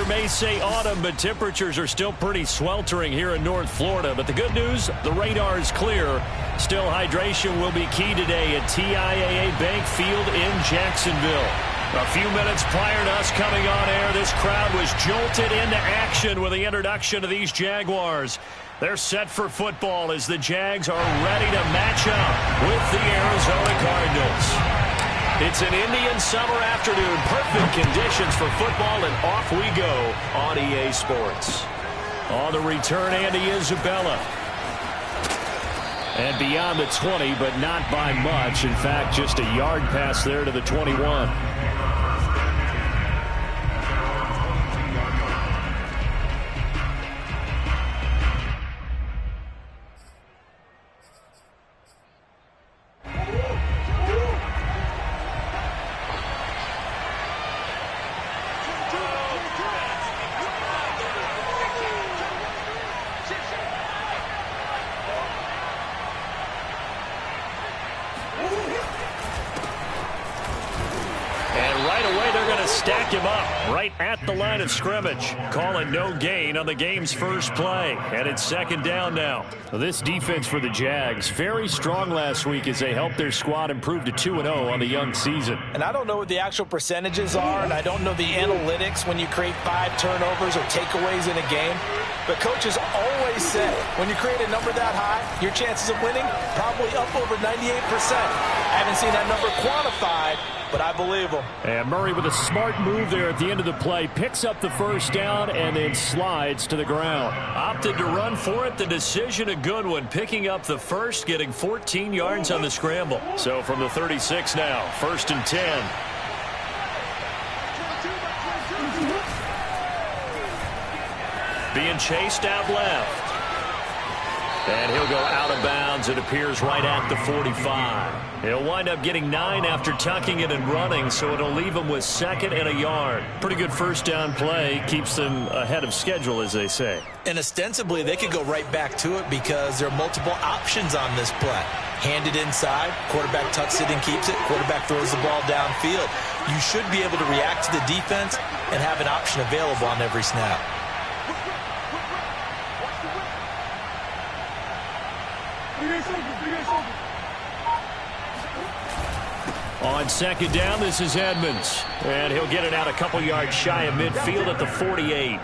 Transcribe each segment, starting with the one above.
may say autumn, but temperatures are still pretty sweltering here in North Florida. But the good news, the radar is clear. Still, hydration will be key today at TIAA Bank Field in Jacksonville. A few minutes prior to us coming on air, this crowd was jolted into action with the introduction of these Jaguars. They're set for football as the Jags are ready to match up with the Arizona Cardinals. It's an Indian summer afternoon. Perfect conditions for football, and off we go on EA Sports. On the return, Andy Isabella. And beyond the 20, but not by much. In fact, just a yard pass there to the 21. Stack him up right at the line of scrimmage. Calling no gain on the game's first play. And it's second down now. Well, this defense for the Jags, very strong last week as they helped their squad improve to 2-0 on the young season. And I don't know what the actual percentages are, and I don't know the analytics when you create 5 turnovers or takeaways in a game. But coaches always say when you create a number that high, your chances of winning probably up over 98%. I haven't seen that number quantified, but I believe him. And Murray with a smart move there at the end of the play. Picks up the first down and then slides to the ground. Opted to run for it. The decision a good one. Picking up the first, getting 14 yards on the scramble. So from the 36 now, 1st and 10. Being chased out left. And he'll go out of bounds. It appears right at the 45. He'll wind up getting 9 after tucking it and running, so it'll leave him with 2nd and a yard. Pretty good first down play. Keeps them ahead of schedule, as they say. And ostensibly, they could go right back to it because there are multiple options on this play. Hand it inside. Quarterback tucks it and keeps it. Quarterback throws the ball downfield. You should be able to react to the defense and have an option available on every snap. On second down, this is Edmonds. And he'll get it out a couple yards shy of midfield at the 48.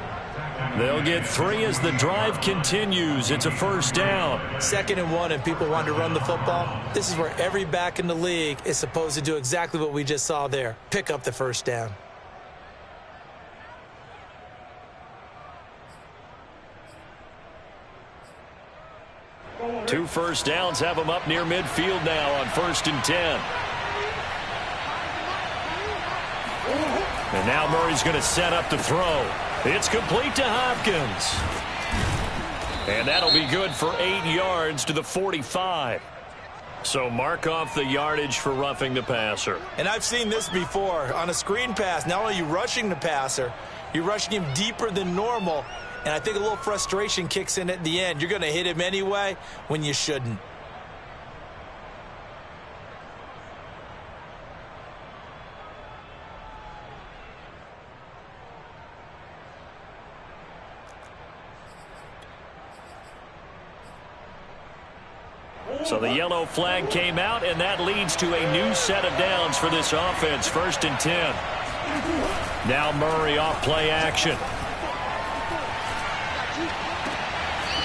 They'll get 3 as the drive continues. It's a first down. 2nd and 1, and people want to run the football. This is where every back in the league is supposed to do exactly what we just saw there. Pick up the first down. Two first downs have them up near midfield now on 1st and 10. And now Murray's going to set up to throw. It's complete to Hopkins. And that'll be good for 8 yards to the 45. So mark off the yardage for roughing the passer. And I've seen this before. On a screen pass, not only are you rushing the passer, you're rushing him deeper than normal. And I think a little frustration kicks in at the end. You're going to hit him anyway when you shouldn't. So the yellow flag came out, and that leads to a new set of downs for this offense. 1st and 10. Now Murray off play action.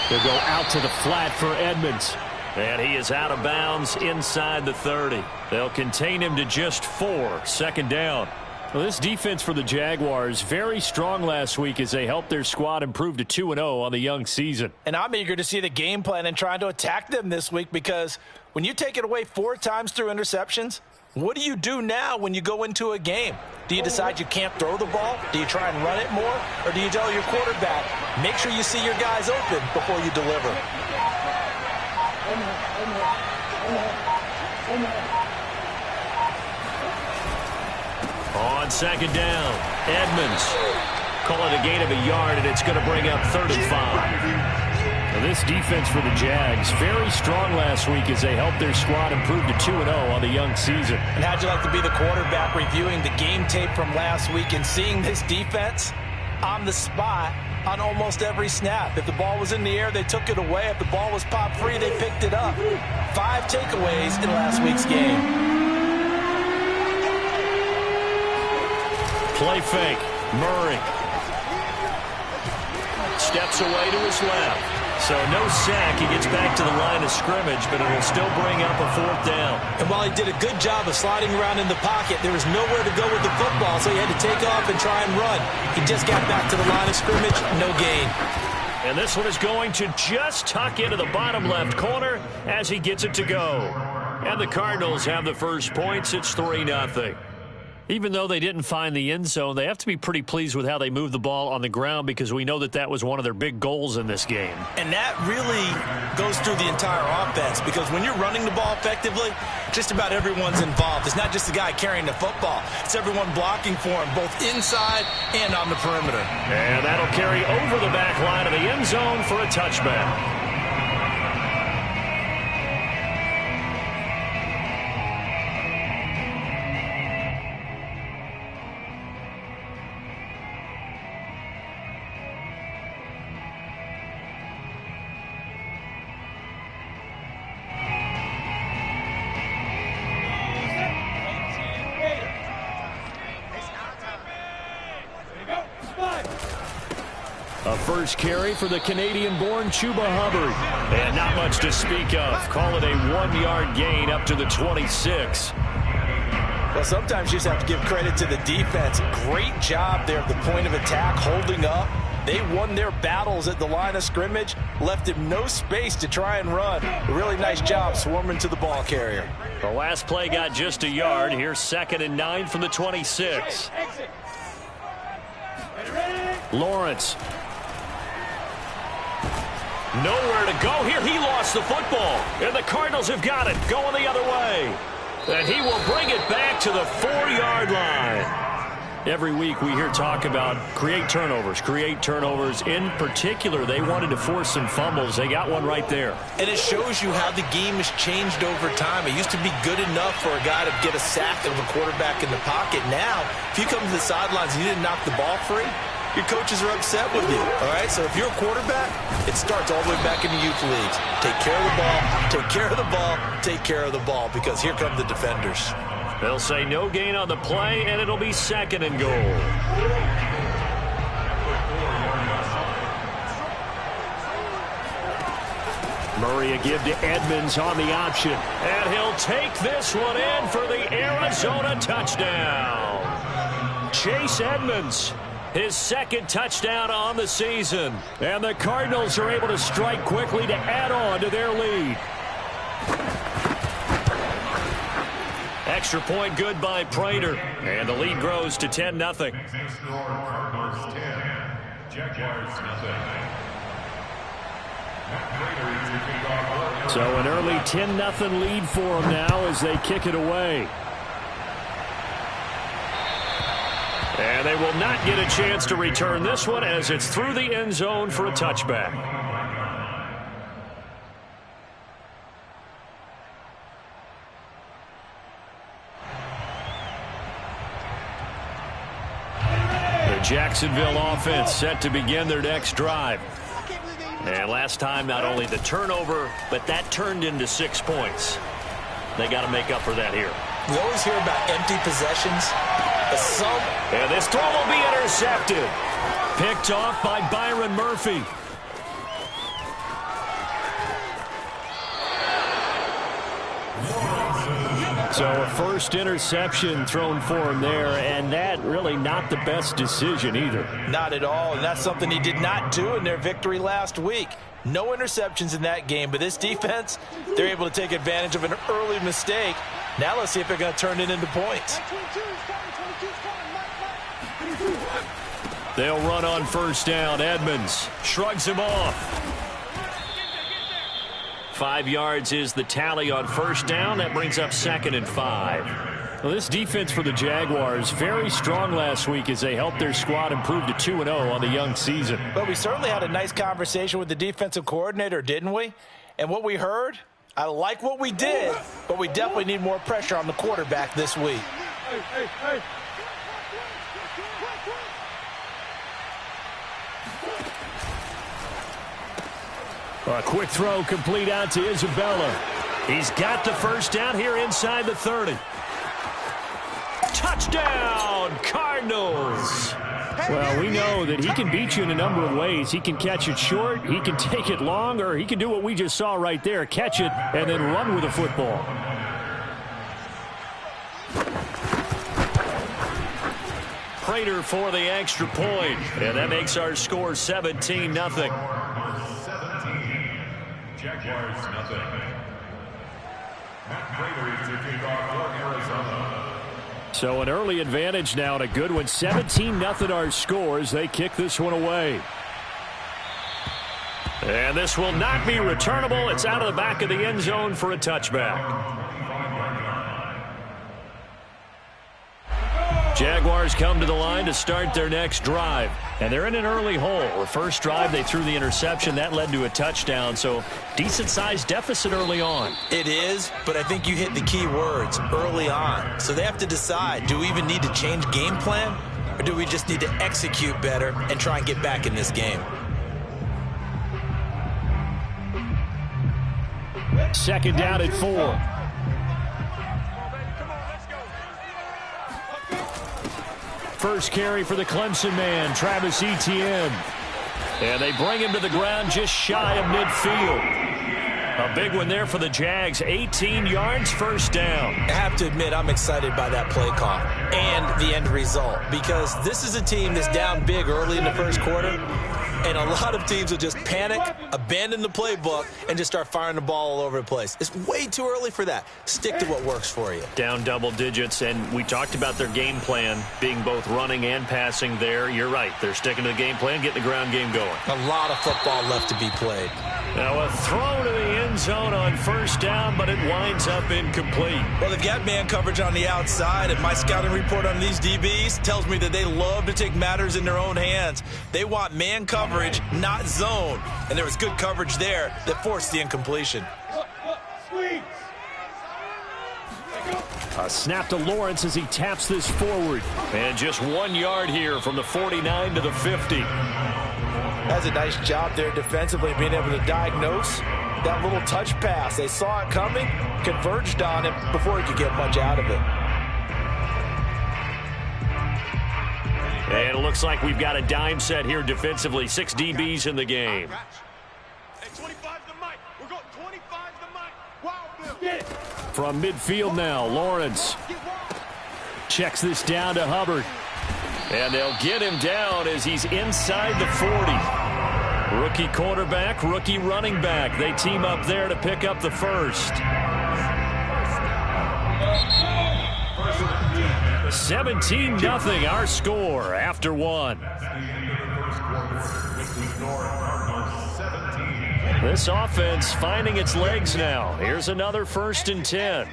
They'll go out to the flat for Edmonds. And he is out of bounds inside the 30. They'll contain him to just 4. 2nd down. Well, this defense for the Jaguars, very strong last week as they helped their squad improve to 2-0 on the young season. And I'm eager to see the game plan and trying to attack them this week because when you take it away 4 times through interceptions, what do you do now when you go into a game? Do you decide you can't throw the ball? Do you try and run it more? Or do you tell your quarterback, make sure you see your guys open before you deliver? On 2nd down, Edmonds. Call it a gain of a yard, and it's going to bring up 35. Now this defense for the Jags, very strong last week as they helped their squad improve to 2-0 on the young season. And how'd you like to be the quarterback reviewing the game tape from last week and seeing this defense? on the spot on almost every snap. If the ball was in the air, they took it away. If the ball was popped free, they picked it up. 5 takeaways in last week's game. Play fake. Murray steps away to his left. So no sack. He gets back to the line of scrimmage, but it will still bring up a 4th down. And while he did a good job of sliding around in the pocket, there was nowhere to go with the football, so he had to take off and try and run. He just got back to the line of scrimmage, no gain. And this one is going to just tuck into the bottom left corner as he gets it to go. And the Cardinals have the first points. It's 3-0. Even though they didn't find the end zone, they have to be pretty pleased with how they moved the ball on the ground because we know that that was one of their big goals in this game. And that really goes through the entire offense because when you're running the ball effectively, just about everyone's involved. It's not just the guy carrying the football. It's everyone blocking for him, both inside and on the perimeter. And that'll carry over the back line of the end zone for a touchback. A first carry for the Canadian-born Chuba Hubbard. And not much to speak of. Call it a 1-yard gain up to the 26. Well, sometimes you just have to give credit to the defense. Great job there at the point of attack, holding up. They won their battles at the line of scrimmage, left him no space to try and run. A really nice job swarming to the ball carrier. The last play got just a yard. Here's 2nd and 9 from the 26. Lawrence. Nowhere to go here. He lost the football. And the Cardinals have got it. Going the other way. And he will bring it back to the 4-yard line. Every week we hear talk about create turnovers. In particular, they wanted to force some fumbles. They got one right there. And it shows you how the game has changed over time. It used to be good enough for a guy to get a sack of a quarterback in the pocket. Now, if you come to the sidelines and you didn't knock the ball free, your coaches are upset with you, all right? So if you're a quarterback, it starts all the way back in the youth leagues. Take care of the ball, take care of the ball, take care of the ball, because here come the defenders. They'll say no gain on the play, and it'll be 2nd and goal. Murray a give to Edmonds on the option. And he'll take this one in for the Arizona touchdown. Chase Edmonds. His 2nd touchdown on the season. And the Cardinals are able to strike quickly to add on to their lead. Extra point good by Prater. And the lead grows to 10-0. So an early 10-0 lead for them now as they kick it away. And they will not get a chance to return this one as it's through the end zone for a touchback. The Jacksonville offense set to begin their next drive. And last time, not only the turnover, but that turned into 6 points. They got to make up for that here. We always hear about empty possessions. And this throw will be intercepted. Picked off by Byron Murphy. So a first interception thrown for him there, and that really not the best decision either. Not at all, and that's something he did not do in their victory last week. No interceptions in that game, but this defense, they're able to take advantage of an early mistake. Now let's see if they're going to turn it into points. They'll run on first down. Edmonds shrugs him off. 5 yards is the tally on first down. That brings up 2nd and 5. Well, this defense for the Jaguars, very strong last week as they helped their squad improve to 2-0 on the young season. But we certainly had a nice conversation with the defensive coordinator, didn't we? And what we heard, I like what we did, but we definitely need more pressure on the quarterback this week. A quick throw complete out to Isabella. He's got the first down here inside the 30. Touchdown, Cardinals. Well, we know that he can beat you in a number of ways. He can catch it short, he can take it long, or he can do what we just saw right there, catch it and then run with the football. Prater for the extra point, and that makes our score 17-0. Jaguars nothing. Matt Prater to kick off for Arizona. So an early advantage now and a good one. 17-0 our score as they kick this one away. And this will not be returnable. It's out of the back of the end zone for a touchback. Jaguars come to the line to start their next drive. And they're in an early hole. The first drive, they threw the interception. That led to a touchdown. So decent-sized deficit early on. It is, but I think you hit the key words, early on. So they have to decide, do we even need to change game plan? Or do we just need to execute better and try and get back in this game? Second down at 4. First carry for the Clemson man, Travis Etienne. And they bring him to the ground just shy of midfield. A big one there for the Jags. 18 yards, first down. I have to admit, I'm excited by that play call and the end result, because this is a team that's down big early in the first quarter. And a lot of teams will just panic, abandon the playbook, and just start firing the ball all over the place. It's way too early for that. Stick to what works for you. Down double digits, and we talked about their game plan being both running and passing there. You're right. They're sticking to the game plan, getting the ground game going. A lot of football left to be played. Now a throw to the end zone on first down, but it winds up incomplete. Well, they've got man coverage on the outside, and my scouting report on these DBs tells me that they love to take matters in their own hands. They want man coverage, not zone. And there was good coverage there that forced the incompletion. A snap to Lawrence as he taps this forward. And just 1 yard here from the 49 to the 50. That's a nice job there defensively, being able to diagnose that little touch pass. They saw it coming, converged on it before he could get much out of it. And it looks like we've got a dime set here defensively. 6 DBs in the game. From midfield now, Lawrence checks this down to Hubbard. And they'll get him down as he's inside the 40. Rookie quarterback, rookie running back. They team up there to pick up the first. 17-0 our score after one. This offense finding its legs now. Here's another 1st and 10.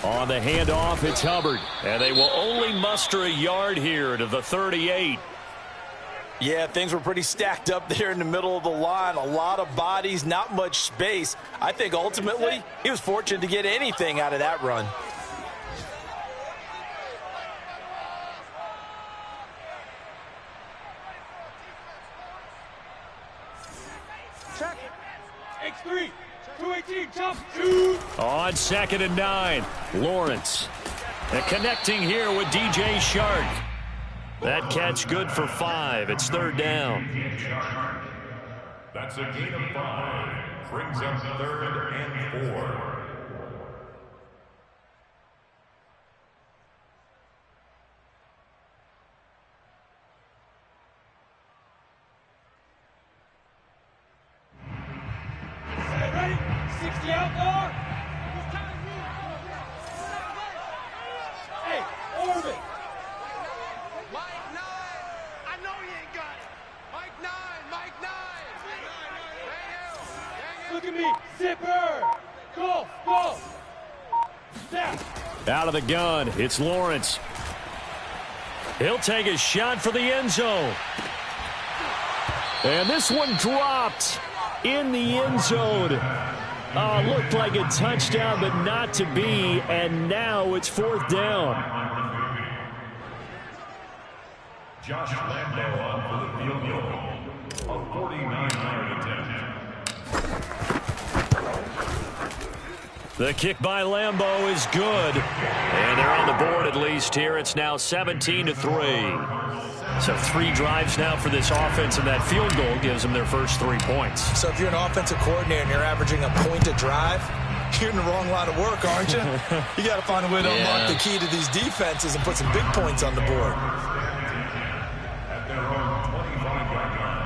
On the handoff, it's Hubbard. And they will only muster a yard here to the 38. Yeah, things were pretty stacked up there in the middle of the line. A lot of bodies, not much space. I think ultimately he was fortunate to get anything out of that run. Check. X3. 218. Jump. Shoot. On 2nd and 9. Lawrence. And connecting here with DJ Shark. That catch good for 5. It's 3rd down. That's a gain of 5. Brings up 3rd and 4. Ready? 60 out, dog. Hey, orbit. Mike 9. I know you ain't got it. Mike 9. Mike 9. Look at me. Zipper. Go. Go. Snap. Out of the gun, it's Lawrence. He'll take a shot for the end zone. And this one dropped in the end zone. Looked like a touchdown, but not to be. And now it's 4th down. Josh Lambo on for the field goal. A 49-yard attempt. The kick by Lambeau is good. And they're on the board at least here. It's now 17-3. So 3 drives now for this offense, and that field goal gives them their first 3 points. So if you're an offensive coordinator and you're averaging a point a drive, you're in the wrong line of work, aren't you? You got to find a way to unlock the key to these defenses and put some big points on the board. At their own 25-yard line.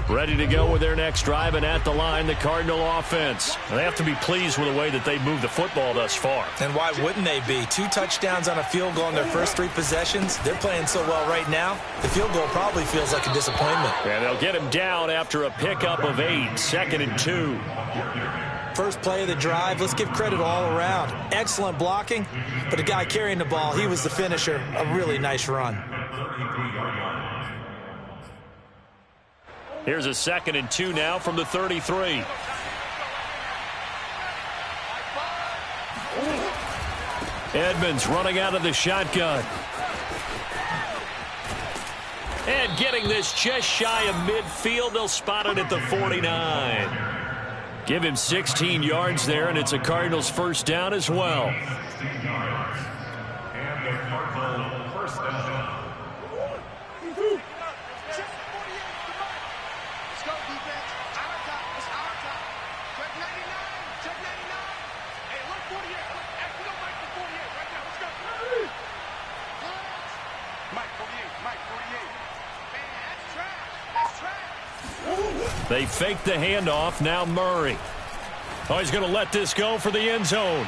Ready to go with their next drive, and at the line, the Cardinal offense. They have to be pleased with the way that they've moved the football thus far. And why wouldn't they be? 2 touchdowns on a field goal in their first 3 possessions. They're playing so well right now, the field goal probably feels like a disappointment. And they'll get him down after a pickup of 8, 2nd and 2. First play of the drive, let's give credit all around. Excellent blocking, but the guy carrying the ball, he was the finisher. A really nice run. Here's a 2nd and 2 now from the 33. Edmonds running out of the shotgun. And getting this just shy of midfield. They'll spot it at the 49. Give him 16 yards there, and it's a Cardinals first down as well. 16 yards. And the Cardinal first down. They fake the handoff. Now Murray. Oh, he's going to let this go for the end zone.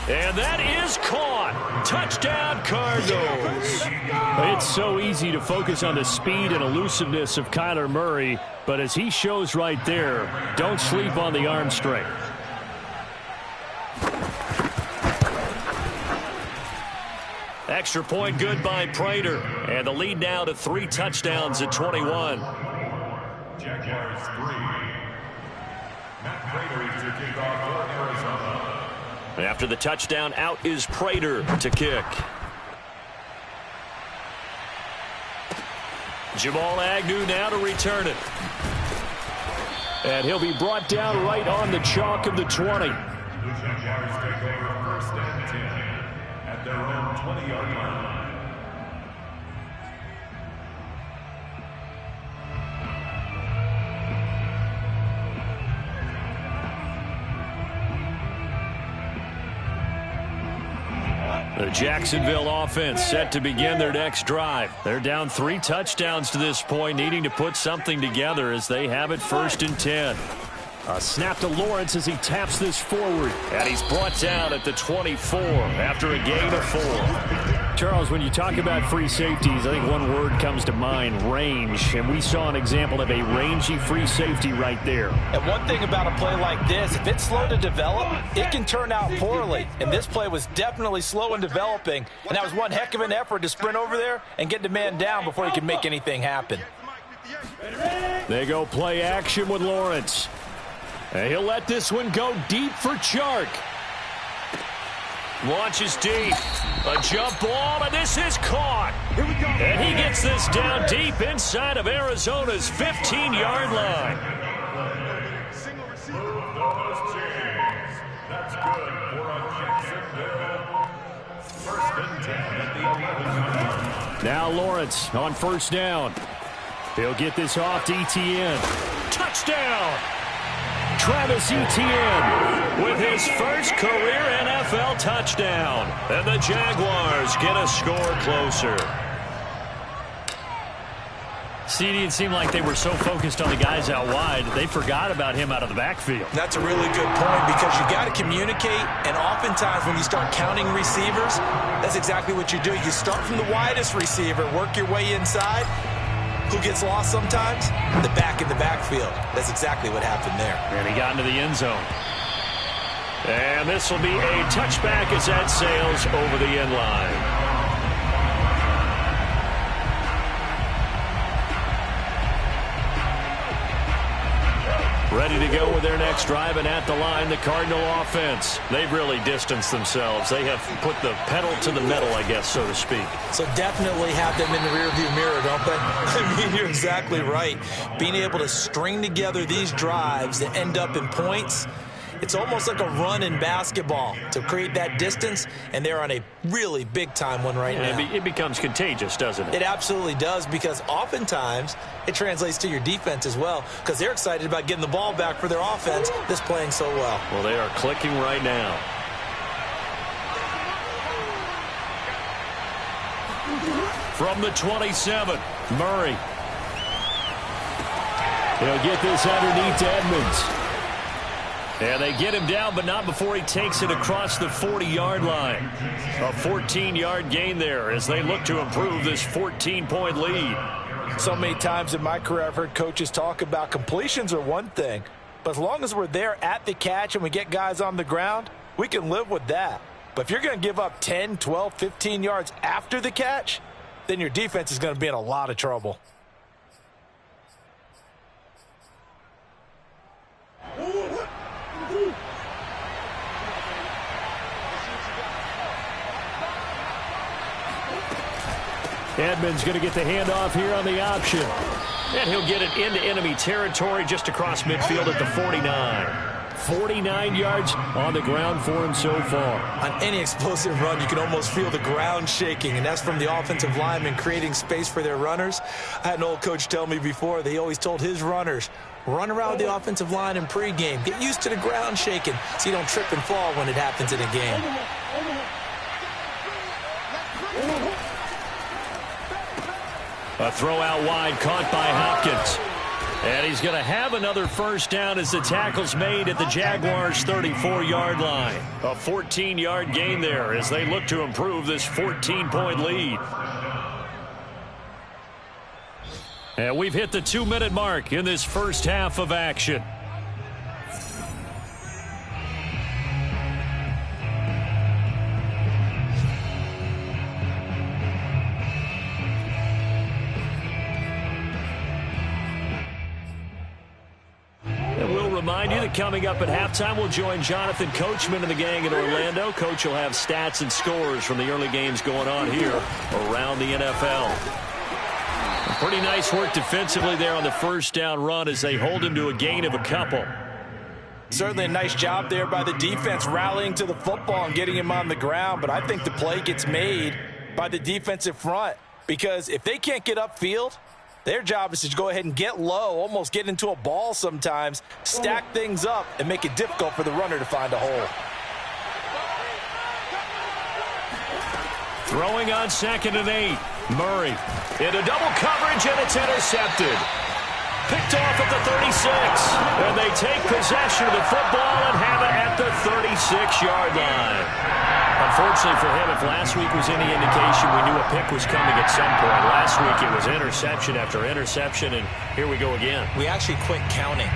And that is caught. Touchdown, Cardinals. It's so easy to focus on the speed and elusiveness of Kyler Murray, but as he shows right there, don't sleep on the arm strength. Extra point good by Prater. And the lead now to 3 touchdowns at 21. Jaguars 3. Matt Prater to kick off for Arizona. After the touchdown, out is Prater to kick. Jamal Agnew now to return it. And he'll be brought down right on the chalk of the 20. The Jaguars take over first and 10 at their own 20-yard line. The Jacksonville offense set to begin their next drive. They're down 3 touchdowns to this point, needing to put something together as they have it 1st and 10. A snap to Lawrence as he taps this forward. And he's brought down at the 24 after a gain of 4. Charles, when you talk about free safeties, I think one word comes to mind, range. And we saw an example of a rangy free safety right there. And one thing about a play like this, if it's slow to develop, it can turn out poorly. And this play was definitely slow in developing. And that was one heck of an effort to sprint over there and get the man down before he could make anything happen. They go play action with Lawrence. And he'll let this one go deep for Chark. Launches deep. A jump ball, and this is caught. And he gets this down deep inside of Arizona's 15-yard line. That's good for a Jacksonville first and 10 at the 11-yard line. Now Lawrence on first down. He'll get this off to Etienne. Touchdown! Travis Etienne with his first career NFL touchdown. And the Jaguars get a score closer. CD, it seemed like they were so focused on the guys out wide, they forgot about him out of the backfield. That's a really good point because you got to communicate, and oftentimes when you start counting receivers, that's exactly what you do. You start from the widest receiver, work your way inside. Who gets lost sometimes? The back in the backfield. That's exactly what happened there. And he got into the end zone. And this will be a touchback as that sails over the end line. Ready to go with their next drive, and at the line, the Cardinal offense. They've really distanced themselves. They have put the pedal to the metal, I guess, so to speak. So definitely have them in the rearview mirror, don't they? I mean, you're exactly right. Being able to string together these drives that end up in points, it's almost like a run in basketball to create that distance, and they're on a really big-time one right now. It becomes contagious, doesn't it? It absolutely does, because oftentimes it translates to your defense as well, because they're excited about getting the ball back for their offense that's playing so well. Well, they are clicking right now. From the 27, Murray. He'll get this underneath to Edmonds. And they get him down, but not before he takes it across the 40-yard line. A 14-yard gain there as they look to improve this 14-point lead. So many times in my career I've heard coaches talk about completions are one thing, but as long as we're there at the catch and we get guys on the ground, we can live with that. But if you're going to give up 10, 12, 15 yards after the catch, then your defense is going to be in a lot of trouble. Edmonds going to get the handoff here on the option. And he'll get it into enemy territory just across midfield at the 49. 49 yards on the ground for him so far. On any explosive run, you can almost feel the ground shaking, and that's from the offensive linemen creating space for their runners. I had an old coach tell me before, they always told his runners, run around the offensive line in pregame. Get used to the ground shaking so you don't trip and fall when it happens in a game. A throw out wide caught by Hopkins. And he's going to have another first down as the tackle's made at the Jaguars' 34-yard line. A 14-yard gain there as they look to improve this 14-point lead. And we've hit the 2-minute mark in this first half of action. Remind you that coming up at halftime, we'll join Jonathan Coachman and the gang in Orlando. Coach will have stats and scores from the early games going on here around the NFL. Pretty nice work defensively there on the first down run as they hold him to a gain of a couple. Certainly a nice job there by the defense rallying to the football and getting him on the ground, but I think the play gets made by the defensive front, because if they can't get upfield, their job is to go ahead and get low, almost get into a ball sometimes, stack things up, and make it difficult for the runner to find a hole. Throwing on 2nd and 8. Murray into double coverage, and it's intercepted. Picked off at the 36. And they take possession of the football and have it at the 36-yard line. Unfortunately for him, if last week was any indication, we knew a pick was coming at some point. Last week it was interception after interception, and here we go again. We actually quit counting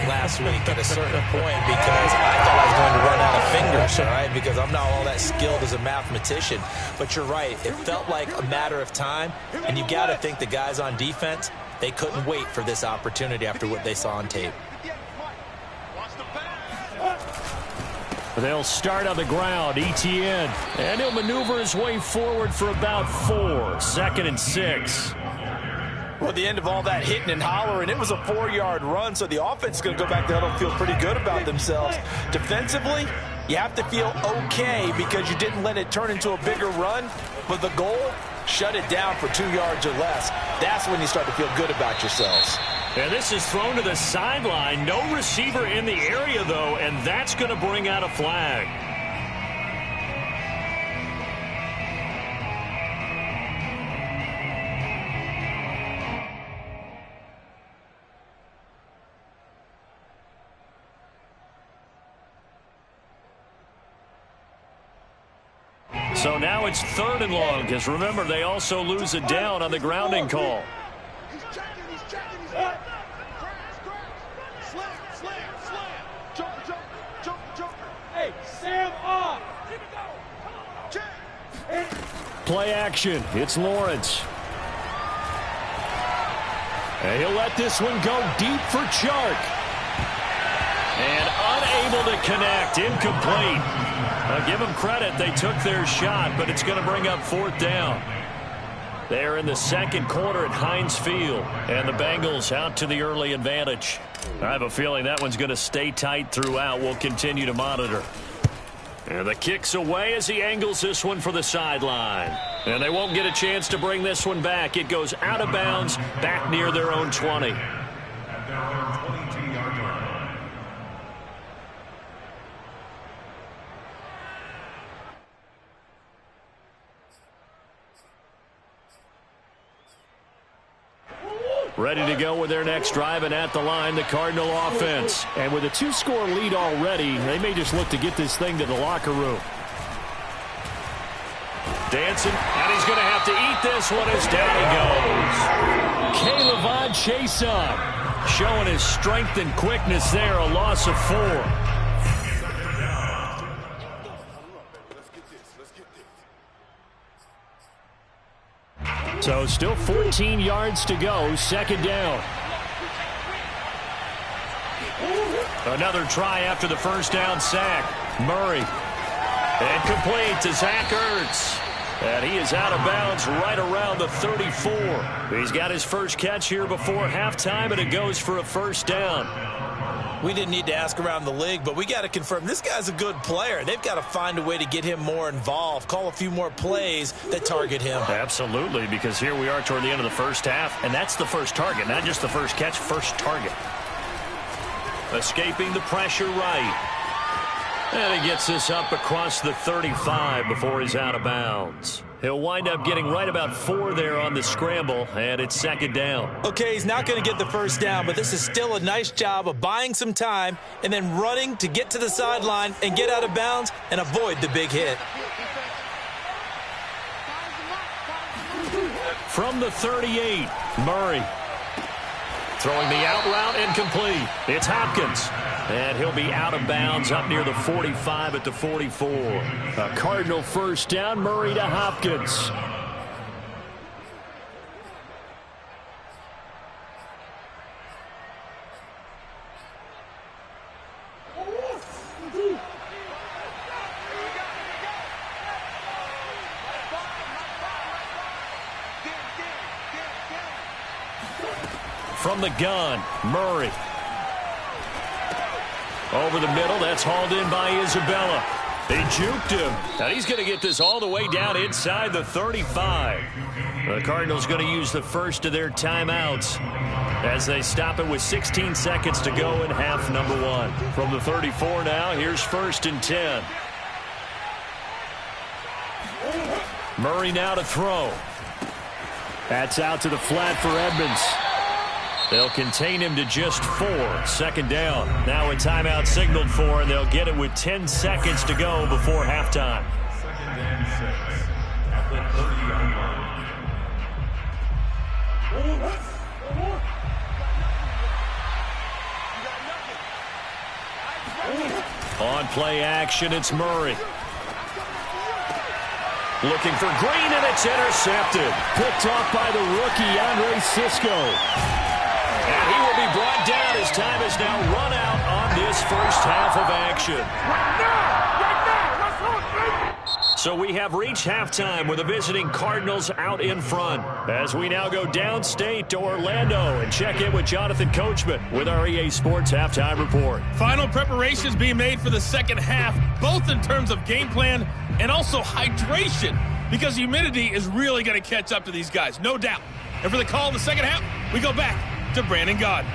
last week at a certain point because I thought I was going to run out of fingers, all right, because I'm not all that skilled as a mathematician. But you're right. It felt like a matter of time, and you got to think the guys on defense, they couldn't wait for this opportunity after what they saw on tape. They'll start on the ground, Etienne, and he'll maneuver his way forward for about 4. 2nd and 6. Well, at the end of all that hitting and hollering, it was a 4-yard run, so the offense is going to go back there and feel pretty good about themselves. Defensively, you have to feel okay because you didn't let it turn into a bigger run, but the goal, shut it down for 2 yards or less. That's when you start to feel good about yourselves. And this is thrown to the sideline. No receiver in the area, though, and that's going to bring out a flag. So now it's 3rd and long, because remember, they also lose a down on the grounding call. He's checking. Slam. Hey, Sam off. Play action. It's Lawrence. And he'll let this one go deep for Chark. And unable to connect. Incomplete. I'll give them credit. They took their shot, but it's going to bring up 4th down. They're in the second quarter at Heinz Field, and the Bengals out to the early advantage. I have a feeling that one's going to stay tight throughout. We'll continue to monitor. And the kick's away as he angles this one for the sideline. And they won't get a chance to bring this one back. It goes out of bounds back near their own 20. At their own 22-yard line. Ready to go with their next drive, and at the line, the Cardinal offense. And with a 2-score lead already, they may just look to get this thing to the locker room. Dancing, and he's going to have to eat this one as down he goes. Caleb Chason showing his strength and quickness there, a loss of 4. So still 14 yards to go, 2nd down. Another try after the first down sack. Murray. And complete to Zach Ertz. And he is out of bounds right around the 34. He's got his first catch here before halftime, and it goes for a 1st down. We didn't need to ask around the league, but we got to confirm this guy's a good player. They've got to find a way to get him more involved, call a few more plays that target him. Absolutely, because here we are toward the end of the first half, and that's the first target, not just the first catch, first target. Escaping the pressure right. And he gets this up across the 35 before he's out of bounds. He'll wind up getting right about 4 there on the scramble, and it's 2nd down. Okay, he's not going to get the 1st down, but this is still a nice job of buying some time and then running to get to the sideline and get out of bounds and avoid the big hit. From the 38, Murray. Throwing the out route, incomplete. It's Hopkins. And he'll be out of bounds up near the 45 at the 44. A Cardinal 1st down, Murray to Hopkins. From the gun, Murray. Over the middle, that's hauled in by Isabella. They juked him. Now he's going to get this all the way down inside the 35. The Cardinals going to use the first of their timeouts as they stop it with 16 seconds to go in half number 1. From the 34 now, here's 1st and 10. Murray now to throw. That's out to the flat for Edmonds. They'll contain him to just 4. 2nd down. Now a timeout signaled for, and they'll get it with 10 seconds to go before halftime. 2nd and 6 at the 30-yard line. On play action, it's Murray. Looking for Green, and it's intercepted. Picked off by the rookie, Andre Sisco. And he will be brought down as time is now run out on this first half of action. So we have reached halftime with the visiting Cardinals out in front. As we now go downstate to Orlando and check in with Jonathan Coachman with our EA Sports Halftime Report. Final preparations being made for the second half, both in terms of game plan and also hydration, because humidity is really going to catch up to these guys, no doubt. And for the call in the second half, we go back to Brandon Gaudin.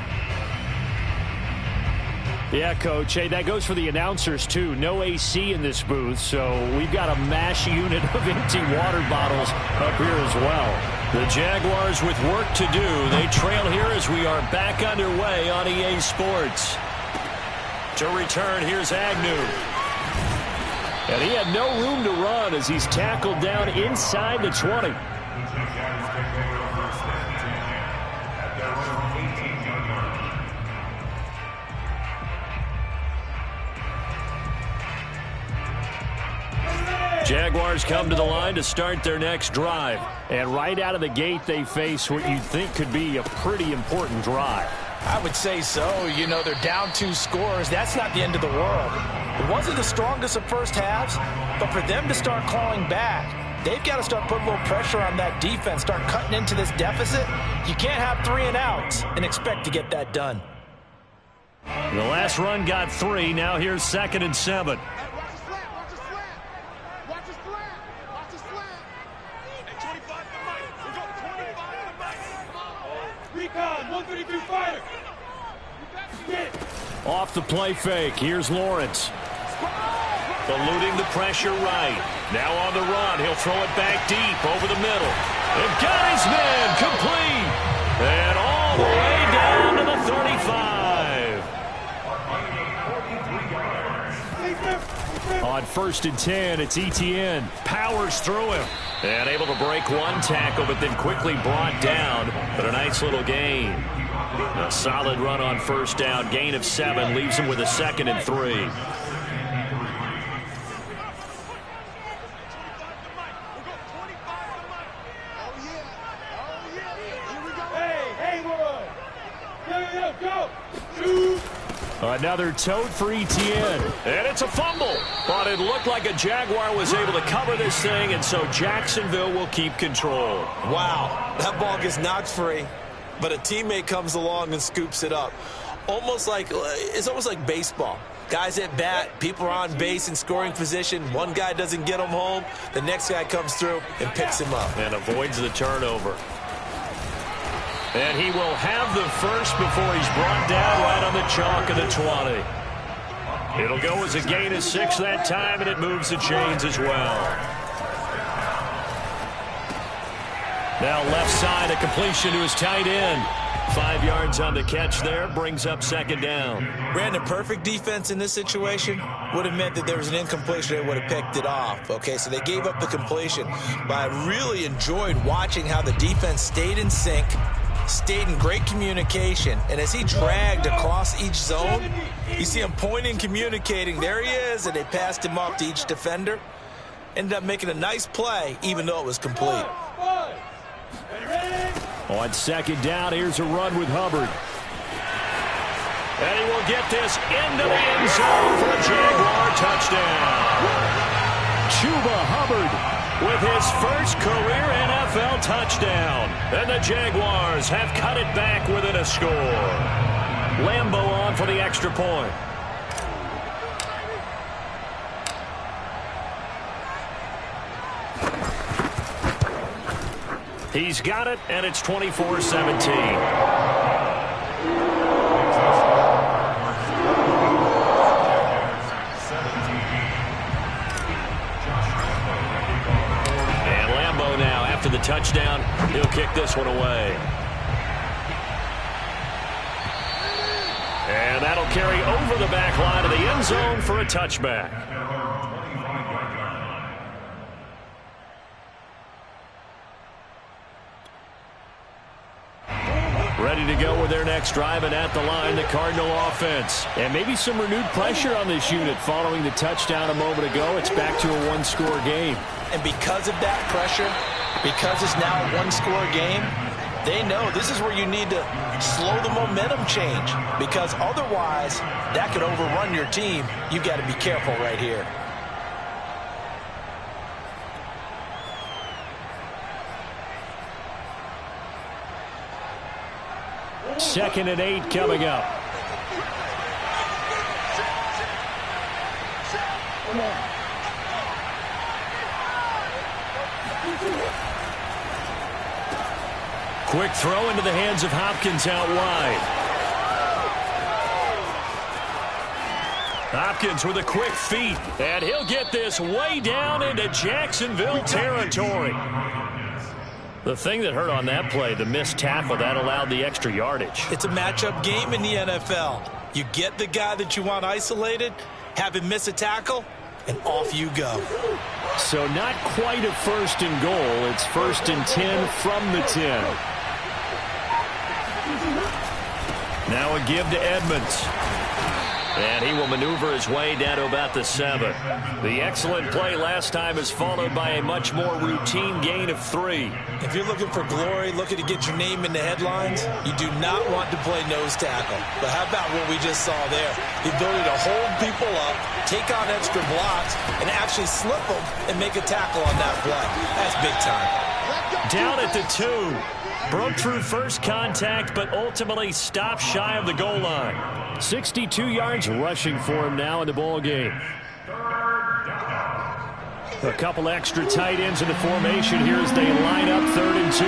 Yeah, Coach. Hey, that goes for the announcers, too. No AC in this booth, so we've got a mash unit of empty water bottles up here as well. The Jaguars with work to do. They trail here as we are back underway on EA Sports. To return, here's Agnew. And he had no room to run as he's tackled down inside the 20. Jaguars come to the line to start their next drive. And right out of the gate, they face what you'd think could be a pretty important drive. I would say so. You know, they're down 2 scores. That's not the end of the world. It wasn't the strongest of first halves, but for them to start clawing back, they've got to start putting a little pressure on that defense, start cutting into this deficit. You can't have 3 and outs and expect to get that done. The last run got 3. Now here's 2nd and 7. Recon, 132 fighter. Off the play fake. Here's Lawrence. Eluding the pressure right. Now on the run. He'll throw it back deep over the middle. And got his man complete. And all the way down to the 35. On 1st and 10, it's Etienne. Powers through him. And able to break 1 tackle, but then quickly brought down. But a nice little gain. A solid run on 1st down. Gain of 7 leaves him with a 2nd and 3. Another tote for Etienne. And it's a fumble. But it looked like a Jaguar was able to cover this thing, and so Jacksonville will keep control. Wow, that ball gets knocked free, but a teammate comes along and scoops it up. It's almost like baseball. Guys at bat, people are on base in scoring position. One guy doesn't get him home. The next guy comes through and picks him up. And avoids the turnover. And he will have the first before he's brought down right on the chalk of the 20. It'll go as a gain of 6 that time, and it moves the chains as well. Now left side, a completion to his tight end. 5 yards on the catch there, brings up 2nd down. Brandon, perfect defense in this situation would have meant that there was an incompletion. They would have picked it off. Okay, so they gave up the completion. But I really enjoyed watching how the defense stayed in sync, stayed in great communication, and as he dragged across each zone, you see him pointing, communicating. There he is, and they passed him off to each defender. Ended up making a nice play, even though it was complete. On 2nd down, here's a run with Hubbard. And he will get this into the end zone for a Jaguar touchdown. Chuba Hubbard with his first career NFL touchdown. And the Jaguars have cut it back within a score. Lambeau on for the extra point. He's got it, and it's 24-17. After the touchdown, he'll kick this one away. And that'll carry over the back line of the end zone for a touchback. Ready to go with their next drive, and at the line, the Cardinal offense. And maybe some renewed pressure on this unit following the touchdown a moment ago. It's back to a 1-score game. And because of that pressure, because it's now a 1-score game, they know this is where you need to slow the momentum change, because otherwise that could overrun your team. You've got to be careful right here. Second and 8 coming up. Quick throw into the hands of Hopkins out wide. Hopkins with a quick feet, and he'll get this way down into Jacksonville territory. The thing that hurt on that play, the missed tackle, that allowed the extra yardage. It's a matchup game in the NFL. You get the guy that you want isolated, have him miss a tackle, and off you go. So not quite a 1st and goal. It's 1st and 10 from the 10. Now a give to Edmonds. And he will maneuver his way down to about the 7. The excellent play last time is followed by a much more routine gain of 3. If you're looking for glory, looking to get your name in the headlines, you do not want to play nose tackle. But how about what we just saw there? The ability to hold people up, take on extra blocks, and actually slip them and make a tackle on that play. That's big time. Down at the 2. Broke through first contact, but ultimately stopped shy of the goal line. 62 yards rushing for him now in the ball game. A couple extra tight ends in the formation here as they line up 3rd and 2.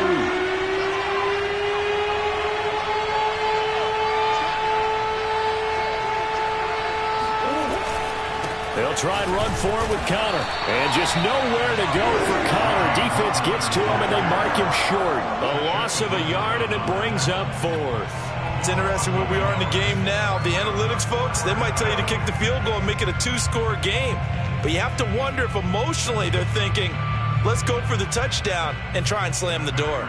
They'll try and run for it with Connor. And just nowhere to go for Connor. Defense gets to him, and they mark him short. A loss of a yard, and it brings up 4th. It's interesting where we are in the game now. The analytics folks, they might tell you to kick the field goal and make it a 2-score game. But you have to wonder if emotionally they're thinking, let's go for the touchdown and try and slam the door.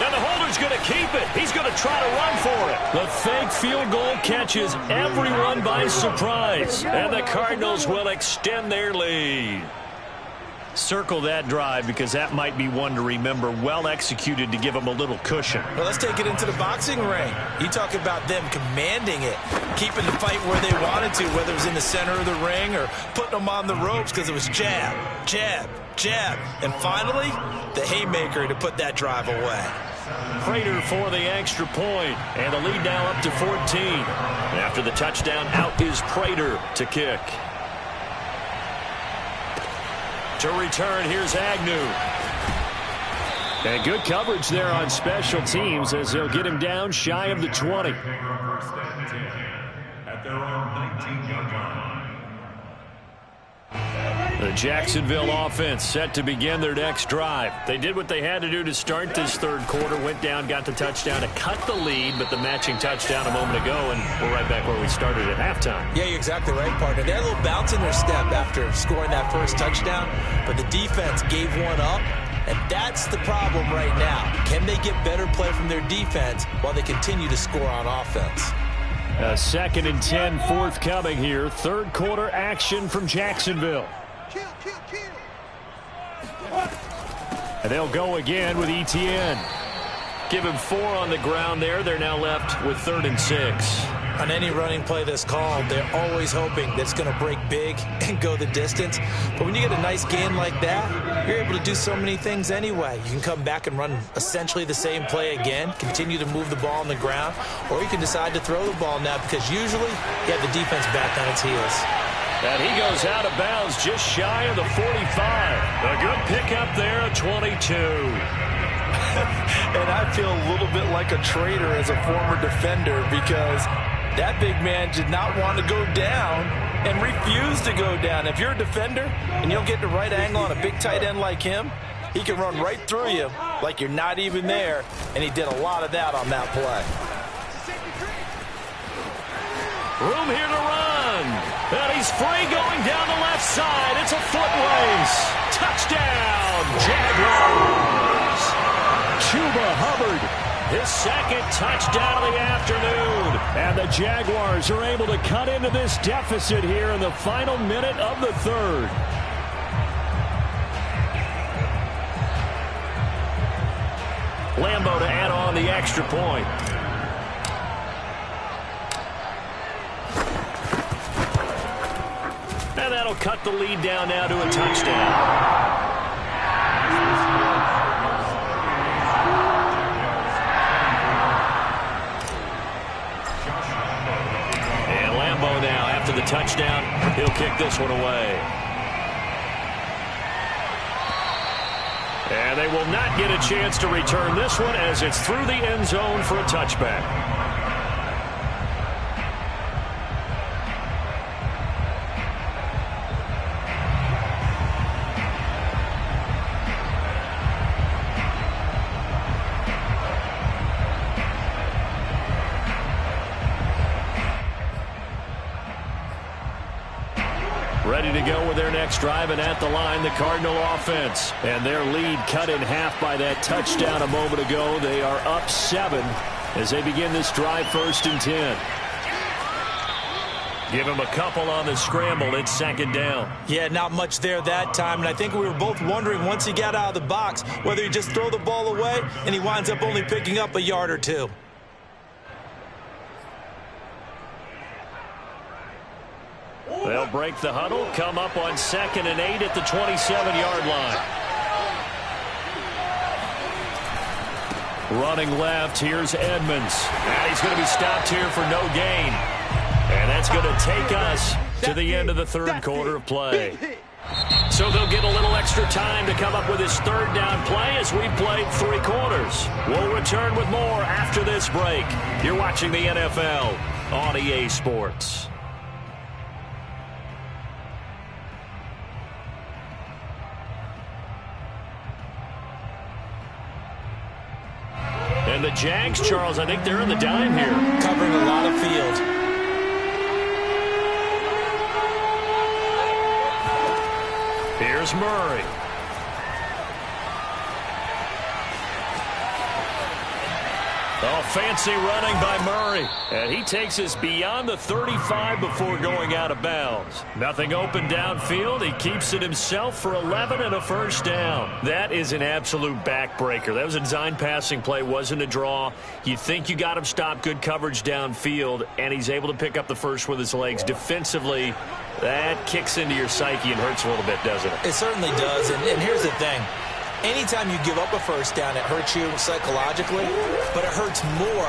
Now the holder's going to keep it. He's going to try to run for it. The fake field goal catches everyone by surprise. And the Cardinals will extend their lead. Circle that drive because that might be one to remember. Well executed to give them a little cushion. Well, let's take it into the boxing ring. You talk about them commanding it, keeping the fight where they wanted to, whether it was in the center of the ring or putting them on the ropes because it was jab, jab, jab. And finally, the haymaker to put that drive away. Prater for the extra point, and the lead now up to 14. After the touchdown, out is Prater to kick. To return, here's Agnew. And good coverage there on special teams as they'll get him down shy of the 20. First and 10 at their own 19-yard line. The Jacksonville offense set to begin their next drive. They did what they had to do to start this 3rd quarter, went down, got the touchdown to cut the lead, but the matching touchdown a moment ago, and we're right back where we started at halftime. Yeah, you're exactly right, partner. They had a little bounce in their step after scoring that first touchdown, but the defense gave one up, and that's the problem right now. Can they get better play from their defense while they continue to score on offense? 2nd and 10 forthcoming here. 3rd quarter action from Jacksonville. And they'll go again with Etienne. Give him 4 on the ground there. They're now left with 3rd and 6. On any running play that's called, they're always hoping that it's going to break big and go the distance. But when you get a nice gain like that, you're able to do so many things anyway. You can come back and run essentially the same play again, continue to move the ball on the ground, or you can decide to throw the ball now because usually you have the defense back on its heels. And he goes out of bounds just shy of the 45. A good pickup there at 22. And I feel a little bit like a traitor as a former defender because that big man did not want to go down and refused to go down. If you're a defender and you'll get the right angle on a big tight end like him, he can run right through you like you're not even there, and he did a lot of that on that play. Room here to run. And he's free going down the left side. It's a foot race. Touchdown, Jaguars. Chuba Hubbard, his 2nd touchdown of the afternoon. And the Jaguars are able to cut into this deficit here in the final minute of the 3rd. Lambo to add on the extra point. And that'll cut the lead down now to a touchdown. And Lambo now, after the touchdown, he'll kick this one away. And they will not get a chance to return this one as it's through the end zone for a touchback. ready to go with their next drive, and at the line, the Cardinal offense. And their lead cut in half by that touchdown a moment ago. They are up 7 as they begin this drive, 1st and 10. Give him a couple on the scramble. It's 2nd down. Yeah, not much there that time. And I think we were both wondering once he got out of the box whether he just throw the ball away and he winds up only picking up a yard or 2. They'll break the huddle, come up on 2nd and 8 at the 27-yard line. Running left, here's Edmonds. And he's going to be stopped here for no gain. And that's going to take us to the end of the 3rd quarter of play. So they'll get a little extra time to come up with his 3rd down play as we played 3 quarters. We'll return with more after this break. You're watching the NFL on EA Sports. And the Jags, Charles, I think they're in the dime here. Covering a lot of field. Here's Murray. Oh, fancy running by Murray. And he takes us beyond the 35 before going out of bounds. Nothing open downfield. He keeps it himself for 11 and a 1st down. That is an absolute backbreaker. That was a design passing play. Wasn't a draw. You think you got him stopped. Good coverage downfield. And he's able to pick up the first with his legs. Defensively, that kicks into your psyche and hurts a little bit, doesn't it? It certainly does. And here's the thing. Anytime you give up a 1st down, it hurts you psychologically, but it hurts more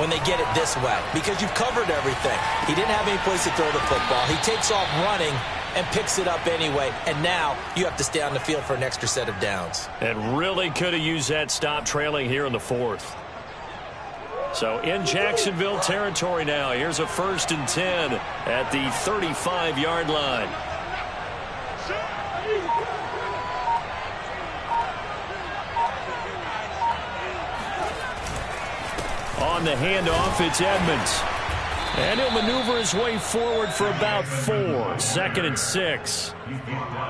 when they get it this way because you've covered everything. He didn't have any place to throw the football. He takes off running and picks it up anyway, and now you have to stay on the field for an extra set of downs. And really could have used that stop trailing here in the 4th. So in Jacksonville territory now. Here's a 1st and 10 at the 35-yard line. On the handoff, it's Edmonds. And he'll maneuver his way forward for about 4. 2nd and 6.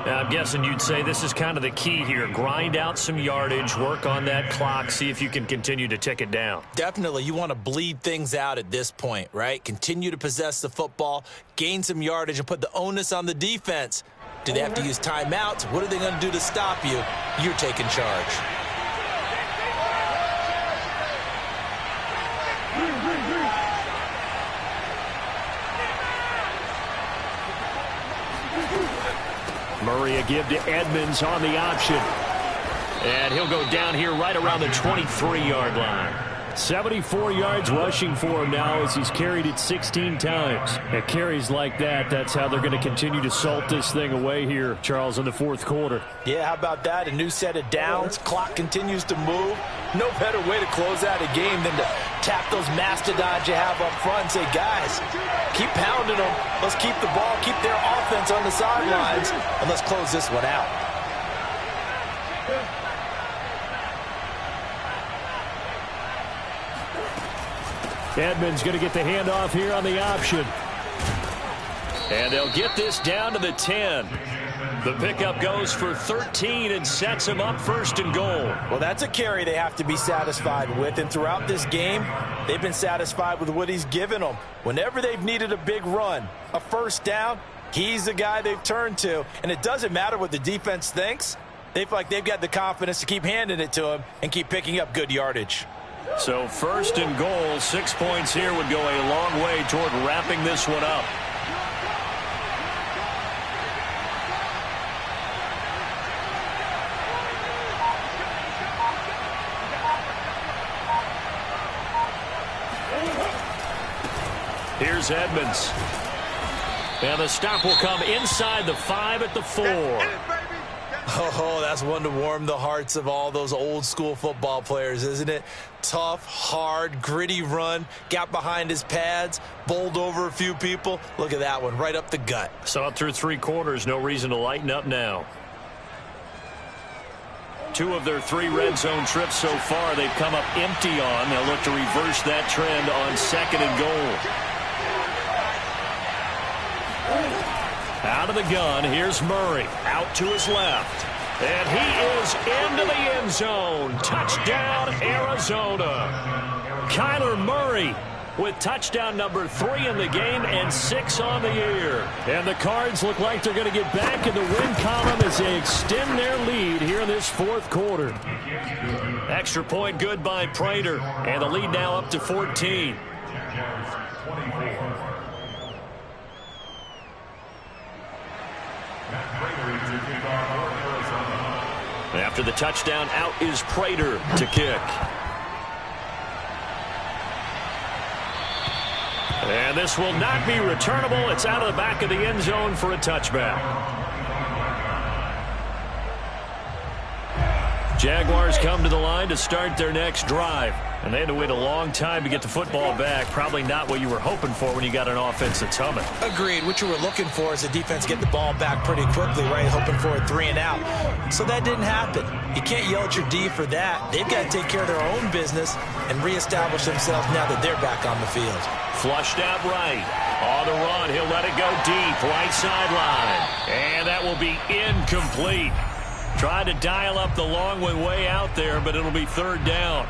Now, I'm guessing you'd say this is kind of the key here. Grind out some yardage, work on that clock, see if you can continue to tick it down. Definitely. You want to bleed things out at this point, right? Continue to possess the football, gain some yardage, and put the onus on the defense. Do they have to use timeouts? What are they going to do to stop you? You're taking charge. Murray a give to Edmonds on the option. And he'll go down here right around the 23-yard line. 74 yards rushing for him now as he's carried it 16 times. At carries like that, that's how they're going to continue to salt this thing away here, Charles, in the 4th quarter. Yeah, how about that? A new set of downs. Clock continues to move. No better way to close out a game than to tap those mastodons you have up front and say, guys, keep pounding them. Let's keep the ball, keep their offense on the sidelines, and let's close this one out. Edmonds going to get the handoff here on the option. And they'll get this down to the 10. The pickup goes for 13 and sets him up 1st and goal. Well, that's a carry they have to be satisfied with. And throughout this game, they've been satisfied with what he's given them. Whenever they've needed a big run, a 1st down, he's the guy they've turned to. And it doesn't matter what the defense thinks. They feel like they've got the confidence to keep handing it to him and keep picking up good yardage. So 1st and goal, 6 points here would go a long way toward wrapping this one up. Here's Edmonds. And the stop will come inside the 5 at the 4. Oh, that's one to warm the hearts of all those old school football players, isn't it? Tough, hard, gritty run, got behind his pads, bowled over a few people. Look at that one, right up the gut. Saw it through 3 quarters, no reason to lighten up now. 2 of their 3 red zone trips so far, they've come up empty on. They'll look to reverse that trend on 2nd and goal. Out Out of the gun, here's Murray. Out to his left. And he is into the end zone. Touchdown, Arizona. Kyler Murray with touchdown number 3 in the game and 6 on the year. And the Cards look like they're going to get back in the win column as they extend their lead here in this fourth quarter. Extra point good by Prater. And the lead now up to 14. After the touchdown, out is Prater to kick. And this will not be returnable. It's out of the back of the end zone for a touchback. Jaguars come to the line to start their next drive. And they had to wait a long time to get the football back. Probably not what you were hoping for when you got an offense that's humming. Agreed. What you were looking for is the defense get the ball back pretty quickly, right? Hoping for a 3 and out. So that didn't happen. You can't yell at your D for that. They've got to take care of their own business and reestablish themselves now that they're back on the field. Flushed out right. On the run, he'll let it go deep. Right sideline. And that will be incomplete. Tried to dial up the long one way out there, but it'll be third down.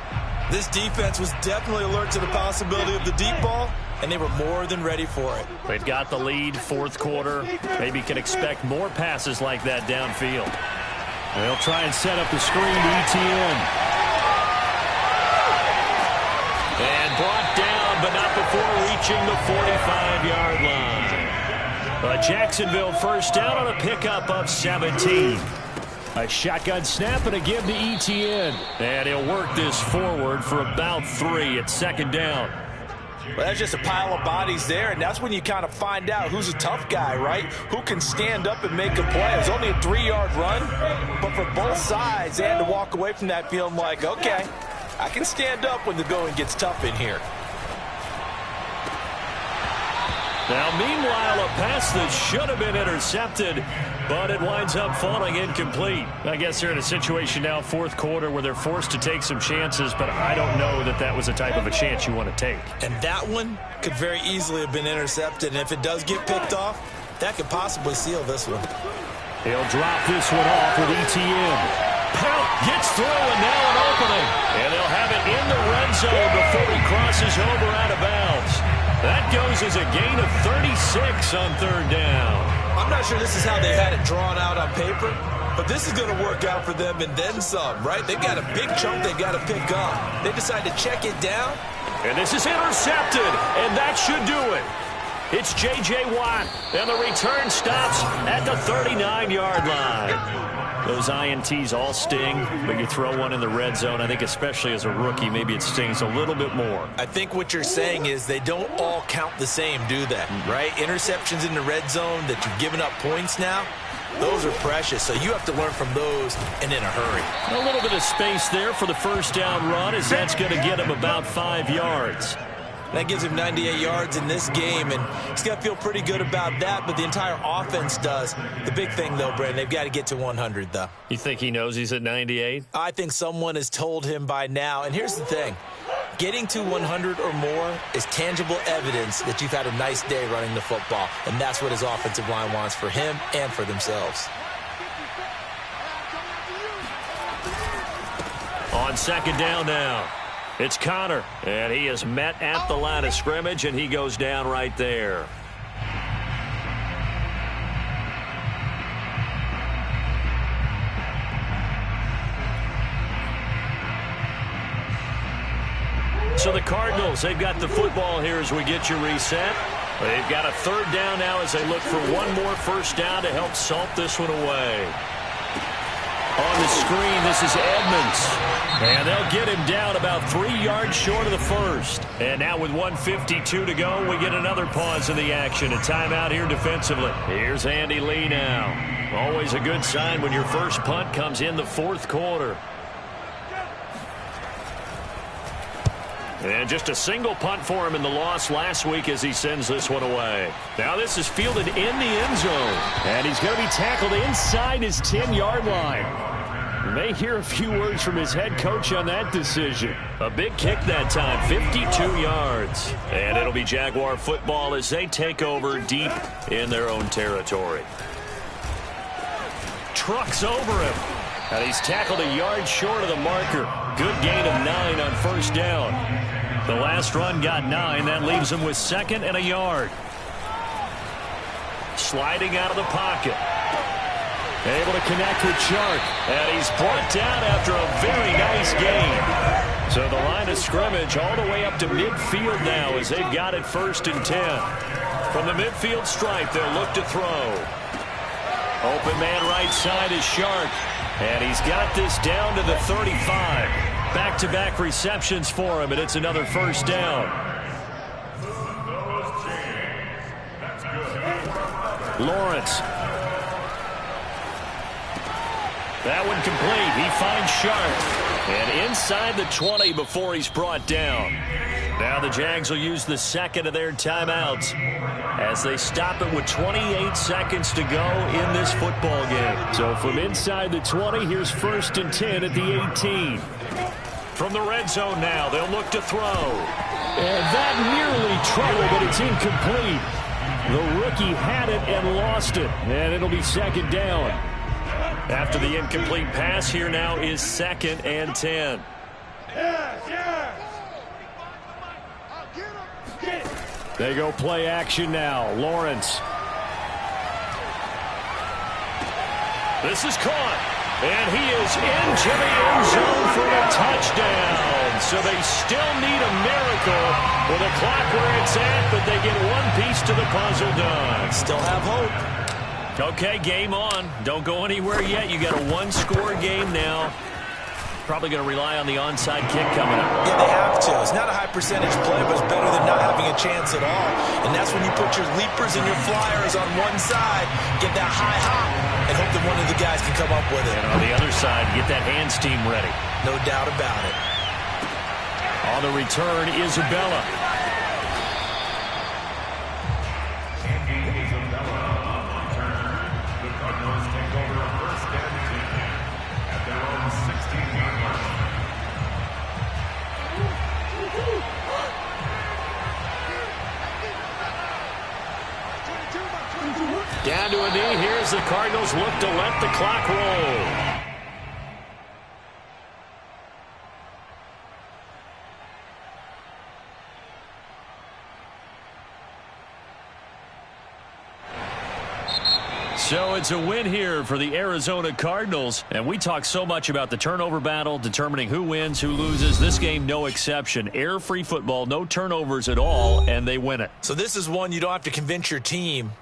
This defense was definitely alert to the possibility of the deep ball, and they were more than ready for it. They've got the lead, fourth quarter. Maybe can expect more passes like that downfield. They'll try and set up the screen to ETN. And brought down, but not before reaching the 45-yard line. A Jacksonville first down on a pickup of 17. A shotgun snap and a give to ETN. And he'll work this forward for about 3 at second down. Well, that's just a pile of bodies there, and that's when you kind of find out who's a tough guy, right? Who can stand up and make a play. It was only a 3-yard run, but for both sides, they had to walk away from that feeling like, okay, I can stand up when the going gets tough in here. Now, meanwhile, a pass that should have been intercepted, but it winds up falling incomplete. I guess they're in a situation now, fourth quarter, where they're forced to take some chances, but I don't know that that was the type of a chance you want to take. And that one could very easily have been intercepted, and if it does get picked off, that could possibly seal this one. He'll drop this one off with ETN. Pout gets through, and now an opening. And they'll have it in the red zone before he crosses over out of bounds. That goes as a gain of 36 on third down. I'm not sure this is how they had it drawn out on paper, but this is going to work out for them and then some, right? They've got a big chunk they've got to pick up. They decide to check it down. And this is intercepted, and that should do it. It's J.J. Watt, and the return stops at the 39-yard line. Those INTs all sting, but you throw one in the red zone, I think especially as a rookie, maybe it stings a little bit more. I think what you're saying is they don't all count the same, do they? Right? Interceptions in the red zone that you've given up points now, those are precious, so you have to learn from those and in a hurry. A little bit of space there for the first down run, as that's going to get him about 5 yards. That gives him 98 yards in this game, and he's got to feel pretty good about that, but the entire offense does. The big thing, though, Brandon, they've got to get to 100, though. You think he knows he's at 98? I think someone has told him by now, and here's the thing. Getting to 100 or more is tangible evidence that you've had a nice day running the football, and that's what his offensive line wants for him and for themselves. On second down now. It's Connor, and he is met at the line of scrimmage, and he goes down right there. So the Cardinals, they've got the football here as we get you reset. They've got a third down now as they look for one more first down to help salt this one away. On the screen, this is Edmonds. And they'll get him down about 3 yards short of the first. And now with 1:52 to go, we get another pause in the action. A timeout here defensively. Here's Andy Lee now. Always a good sign when your first punt comes in the fourth quarter. And just a single punt for him in the loss last week as he sends this one away. Now this is fielded in the end zone. And he's going to be tackled inside his 10-yard line. You may hear a few words from his head coach on that decision. A big kick that time, 52 yards. And it'll be Jaguar football as they take over deep in their own territory. trucks over him. And he's tackled a yard short of the marker. Good gain of 9 on first down. The last run got 9. That leaves him with 2nd and a yard. Sliding out of the pocket. Able to connect with Chark. And he's brought down after a very nice gain. So the line of scrimmage all the way up to midfield now as they've got it 1st and 10. From the midfield stripe, they'll look to throw. Open man right side is Chark. And he's got this down to the 35. Back-to-back receptions for him, and it's another 1st down. Lawrence. That one complete. He finds Sharp. And inside the 20 before he's brought down. Now the Jags will use the 2nd of their timeouts as they stop it with 28 seconds to go in this football game. So from inside the 20, here's 1st and 10 at the 18. From the red zone now, they'll look to throw. And that nearly trouble, but it's incomplete. The rookie had it and lost it, and it'll be 2nd down. After the incomplete pass, here now is 2nd and 10. They go play action now. Lawrence. This is caught. And he is into the end zone for a touchdown. So they still need a miracle with the clock where it's at, but they get one piece to the puzzle done. Still have hope. Okay, game on. Don't go anywhere yet. You got a one-score game now. Probably going to rely on the onside kick coming up. Yeah, they have to. It's not a high percentage play, but it's better than not having a chance at all. And that's when you put your leapers and your flyers on one side, get that high hop, and hope that one of the guys can come up with it. And on the other side, get that hands team ready. No doubt about it. On the return, Isabella. The Cardinals take over a 1st and 10 at their own 16-yard line. Down to a knee. Here's the Cardinals look to let the clock roll. So it's a win here for the Arizona Cardinals. And we talk so much about the turnover battle, determining who wins, who loses. This game, no exception. Error-free football, no turnovers at all, and they win it. So this is one you don't have to convince your team